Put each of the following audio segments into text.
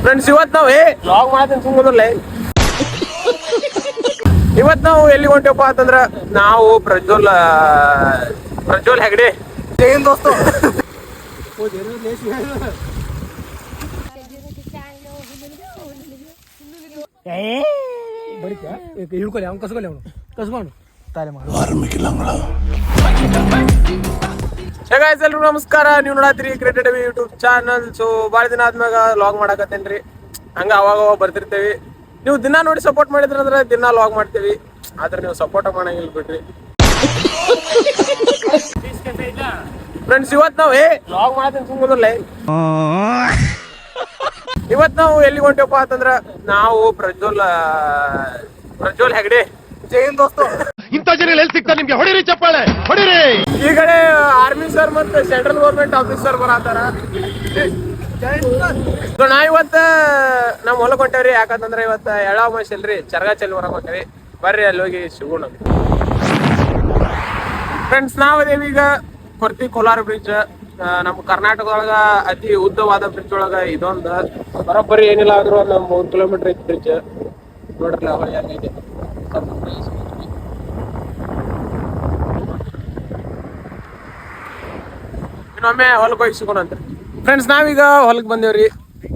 Friends ಇವತ್ತು ನಾವು vlog ಮಾಡ್ತೀನಿ ಸುಮ್ಮನೆ ಇವತ್ತು ನಾವು ಎಲ್ಲಿ ಹೊಂಟೇವಪ್ಪ ಅಂತಂದ್ರ ನಾವು ಪ್ರಜ್ವಲ್ ಹೆಗಡೆ ಏನ್ ದೋಸ್ತು ಹಿಡ್ಕೊಳ್ಳಿ ಅವ್ನು ಕಸ್ಕೊಳ್ಳಿ ಅವನು ಕಸ್ಕೊಂಡು ತಾಲೆ ಮಾಡಿ ಎಲ್ರು ನಮಸ್ಕಾರ. ನೀವು ನೋಡತ್ತೀರಿ ಕ್ರಿಕೆಟ್ ಯೂಟ್ಯೂಬ್ ಚಾನಲ್. ಸೊ ಭಾಳ ದಿನ ಆದ್ಮ್ಯಾಗ ಲಾಗ್ ಮಾಡಾಕತ್ತೇನ್ರಿ. ಹಂಗ ಅವಾಗ ಬರ್ತಿರ್ತೇವಿ. ನೀವು ದಿನ ನೋಡಿ ಸಪೋರ್ಟ್ ಮಾಡಿದ್ರಂದ್ರೆ ದಿನ ಲಾಗ್ ಮಾಡ್ತೇವಿ. ಆದ್ರೆ ನೀವು ಸಪೋರ್ಟ್ ಮಾಡಂಗಿಲ್ಲ ಬಿಡ್ರಿ ಫ್ರೆಂಡ್ಸ್. ಇವತ್ತು ನಾವು ಲಾಗ್ ಮಾಡ್ತೀನಿ ಸುಮ್ಮನೆ ಇವತ್ತು ನಾವು ಎಲ್ಲಿ ಹೊಂಟೇವಪ್ಪ ಅಂತಂದ್ರ ನಾವು ಪ್ರಜ್ವಲ್ ಹೆಗಡೆ ಜೈನ್ ದೋಸ್ತು ಇಂಥ ಜನ ಎಲ್ಲಿ ಸಿಗ್ತಾರೆ ನಿಮ್ಗೆ? ಹೊಡಿರಿ ಚಪ್ಪಾಳೆ ಹೊಡಿರಿ. ಈ ಕಡೆ ಆರ್ಮಿ ಸರ್ ಮತ್ತೆ ಸೆಂಟ್ರಲ್ ಗೌರ್ಮೆಂಟ್ ಆಫೀಸರ್ ಬರತ್ತಾರ. ನಾ ಇವತ್ತ ನಮ್ಮ ಹೊಲಕ್ ಹೊಂಟೇವ್ರಿ. ಯಾಕಂತಂದ್ರ ಇವತ್ತ ಎಳಾವ್ ಮೈಸ್ ಇಲ್ರಿ, ಚರ್ಗಾ ಚೆಲ್ಲಿ ಹೊರಗ್ ಹೊಂಟೇವಿ. ಬರ್ರಿ ಅಲ್ಲಿ ಹೋಗಿ ಸಿಗೋಣ ಫ್ರೆಂಡ್ಸ್. ನಾವದೇವಿ ಈಗ ಕೊರ್ತಿ ಕೋಲಾರ ಬ್ರಿಡ್ಜ್. ನಮ್ಮ ಕರ್ನಾಟಕದೊಳಗ ಅತಿ ಉದ್ದವಾದ ಬ್ರಿಡ್ಜ್ ಒಳಗ ಇದೊಂದು ಬರೋಬ್ಬರಿ ಏನಿಲ್ಲ ಆದ್ರೂ ಒಂದು 3 ಕಿಲೋಮೀಟರ್ ಐತಿ ಬ್ರಿಡ್ಜ್. ನೋಡ್ರಲ್ಲ ಹೊಳೆ ಹೆಂಗೈತೆ. ಇನ್ನೊಮ್ಮೆ ಹೊಲಕ್ಕೆ ಹೋಗಿ ಸಿಗೋಣ ಅಂತ ಫ್ರೆಂಡ್ಸ್. ನಾವೀಗ ಹೊಲಕ್ಕೆ ಬಂದೇವ್ರಿ.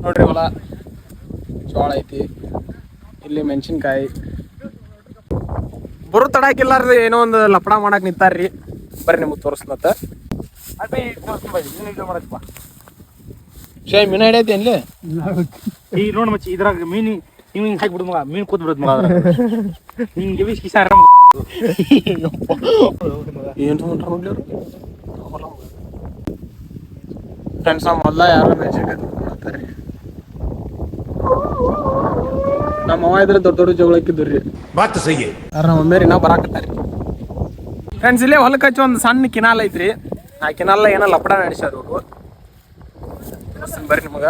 ನೋಡ್ರಿ ಹೊಲ ಜೋಳ ಐತಿ, ಇಲ್ಲಿ ಮೆಣಸಿನ್ಕಾಯಿ. ಬರು ತಡಾಕಿಲ್ಲಾರ್ರಿ ಏನೋ ಒಂದು ಲಪಡ ಮಾಡಕ್ ನಿಂತಾರ್ರಿ. ಬರ್ರಿ ನಿಮ್ಗೆ ತೋರಿಸ್ಲತ್ತ. ಮೀನ ಹಿಡಿಯೈತಿ ಅಲ್ಲಿ ಈಗ ನೋಡ್ ಮಚ್ಚಿ ಇದ್ರಾಗ ಮೀನು ನೀವು ಹಿಂಗೆ ಹಾಕಿ ಬಿಡು ಮಗ. ಮೀನು ಕೂತ್ ಬಿಡುತ್ತೆ ಮಗ. ಹಿಂಗೆ ಕಿಸ ಏನು ಫ್ರೆಂಡ್ಸ್. ನಮ್ಮ ಹೊಲ ಯಾರು ಮೆಣಸಿನ್ಕಾಯಿ ನಮ್ಮ ಅವ ಇದ್ರೆ ದೊಡ್ಡ ದೊಡ್ಡ ಜಗಳಕ್ಕಿದ್ರಿ. ನಮ್ಮ ಮಮ್ಮಿಯವ್ರಿ ನಾವು ಬರಾಕತ್ತಾರಿ ಫ್ರೆಂಡ್ಸ್. ಇಲ್ಲೇ ಹೊಲಕ್ಕೆ ಹಚ್ಚಿ ಒಂದು ಸಣ್ಣ ಕಿನಾಲ್ ಐತ್ರಿ. ಆ ಕಿನಾಲ್ ಏನೋ ಲಪಡ ನಡೆಸ್ಯಾರ ಅವರು. ಬರ್ರಿ ನಿಮಗ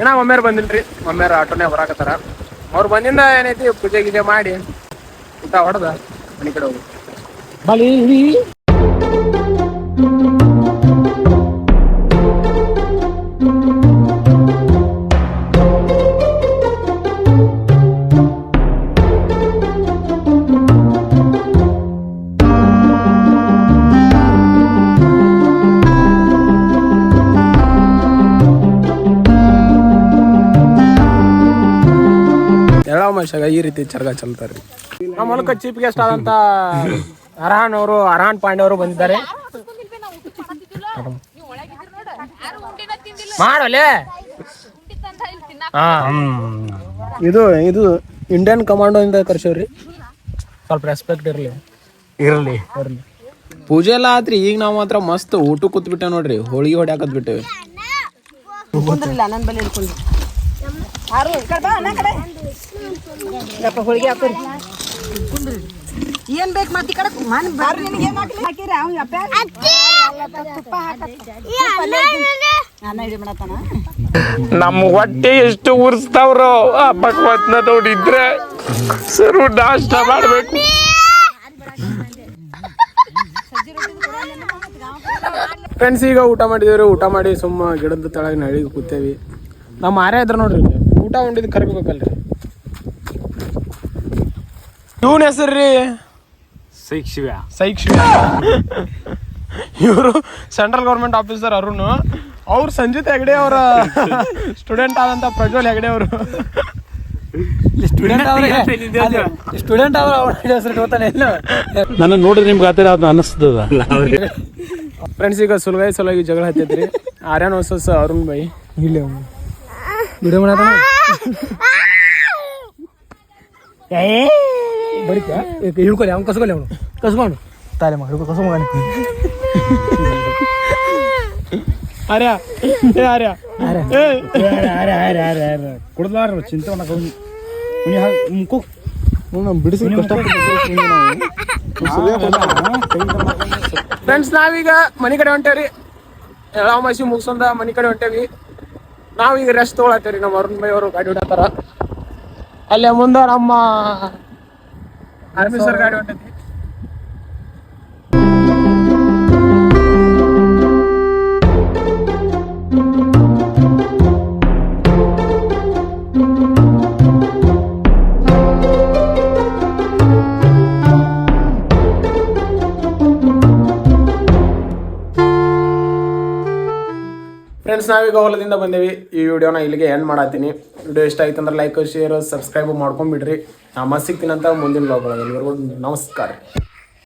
ಏನ ಮಮ್ಮಿಯವ್ರು ಬಂದಿಲ್ರಿ. ಮಮ್ಮಿಯವ್ರ ಆಟೋನೇ ಬರಾಕತ್ತಾರ. ಅವ್ರು ಬಂದಿಂದ ಏನೈತಿ ಪೂಜೆ ಗೀಜೆ ಮಾಡಿ ಊಟ ಹೊಡೆದ ಮನೆ ಕಡೆ ಹೋಗಿ ಬಲಿ ಮನುಷ್ಯಾಗ ಈ ರೀತಿ ಚರ್ಗ ಚಲ್ತಾರ್ರಿ. ನಮ್ಮ ಮೂಲಕ ಚೀಫ್ ಗೆಸ್ಟ್ ಆದಂತ ಅರ್ಹಾನ್ ಪಾಂಡೆ ಅವರು ಬಂದಿದ್ದಾರೆ. ಮಾಡಲೆ ಇದು ಇಂಡಿಯನ್ ಕಮಾಂಡೋ ಇಂದ ಕರ್ಸೇವ್ರಿ. ಸ್ವಲ್ಪ ರೆಸ್ಪೆಕ್ಟ್ ಇರ್ಲಿ. ಪೂಜೆ ಎಲ್ಲ ಆತ್ರಿ. ಈಗ ನಾವ್ ಮಾತ್ರ ಮಸ್ತ್ ಊಟ ಕೂತ್ಬಿಟ್ಟೆ ನೋಡ್ರಿ. ಹೋಳಿಗೆ ಹೊಡ್ಯಾಕತ್ ಬಿಟ್ಟೇವಿ. ಹೋಳಿಗೆ ಹಾಕೋರಿ ಏನ್ ಬೇಕು ಮತ್ತೆ ಕಡೆ ನಮ್ಮ ಹೊಟ್ಟೆ ಎಷ್ಟು ಉರ್ಸ್ತಾವ್ರೋ ಆ ಭಗವತ್ನ ನೋಡಿದ್ರೆ ಸರು ನಾಷ್ಟ ಮಾಡ್ಬೇಕು. ಫ್ರೆಂಡ್ಸ್ ಈಗ ಊಟ ಮಾಡಿದೇವ್ರಿ. ಊಟ ಮಾಡಿ ಸುಮ್ಮ ಗಿಡದ ತಳಗ ನಳಿಗೆ ಕೂತೇವಿ. ನಮ್ಮ ಆರ್ಯ ಇದ್ರ ನೋಡ್ರಿ. ಊಟ ಉಂಡಿದ್ ಕರ್ಬೇಕಲ್ರಿ. ಇವನ್ ಹೆಸರ್ರಿ ಸೈಕ್ ಶಿವ. ಇವರು ಸೆಂಟ್ರಲ್ ಗೌರ್ಮೆಂಟ್ ಆಫೀಸರ್ ಅರುಣ್. ಅವ್ರು ಸಂಜಿತ್ ಹೆಗಡೆ ಅವರ ಸ್ಟೂಡೆಂಟ್ ಆದಂತ ಪ್ರಜ್ವಲ್ ಹೆಗಡೆ ಅವರು. ಸ್ಟೂಡೆಂಟ್ ಆದ್ರೆ ಅವ್ರ ಹೆಸರು ಗೊತ್ತಾನೆ ಇಲ್ಲ. ನನ್ನ ನೋಡಿದ್ರೆ ನಿಮ್ಗೆ ಆತರ ಅದು ಅನಿಸ್ತದ. ಫ್ರೆಂಡ್ಸ್ ಈಗ ಸುಲಗಿ ಜಗಳ ಹತ್ತೈತ್ರಿ. ಆರ್ಯನ್ ವರ್ಸಸ್ ಅರುಣ್ ಬೈ. ಇಲ್ಲ ವಿಡಿಯೋ ಮಾಡಾತ ಬರೀಕ ಹಿಡ್ಕೊಳ್ಳಿ ಅವ್ನು ಕಸ್ಕೊಳ್ಳಿ ಅವನು ಕಸ್ಕೊಂಡು ತಾಲೆ ಮಾಡಿ ಕಸ ಮಗ. ಕುಡ್ದಾರ ಚಿಂತೆ ಬಿಡಿಸಿ. ಫ್ರೆಂಡ್ಸ್ ನಾವೀಗ ಮನೆ ಕಡೆ ಹೊಂಟೇವ್ರಿ. ಎಳಾಮಾಸಿ ಮುಗಿಸೊಂದ ಮನೆ ಕಡೆ ಹೊಂಟೇವಿ. ನಾವೀಗ ರೆಸ್ಟ್ ತೊಗೊಳತ್ತೇವ್ರಿ. ನಮ್ಮ ಅರುಣ್ ಬೈ ಅವರು ಗಾಡಿ ಹೊಡತಾರ. ಅಲ್ಲೇ ಮುಂದೆ ನಮ್ಮ ಆರ್ಮಿ ಸರ್ ಗಾಡಿ ಹೊಂಟೈತಿ. ಫ್ರೆಂಡ್ಸ್, ನಾವೀಗ ಹೊಲದಿಂದ ಬಂದೇವಿ. ಈ ವಿಡಿಯೋನ ಇಲ್ಲಿಗೆ ಎಂಡ್ ಮಾಡತ್ತೀನಿ. ವಿಡಿಯೋ ಇಷ್ಟ ಆಯ್ತು ಅಂದ್ರೆ ಲೈಕ್, ಶೇರ್, ಸಬ್ಸ್ಕ್ರೈಬ್ ಮಾಡ್ಕೊಂಡ್ಬಿಡ್ರಿ. ನಾ ಮತ್ತೆ ಸಿಗ್ತೀನಂತ ಮುಂದಿನ ವ್ಲಾಗ್ ಒಳಗೆ. ಎಲ್ಲರಿಗೂ ನಮಸ್ಕಾರ.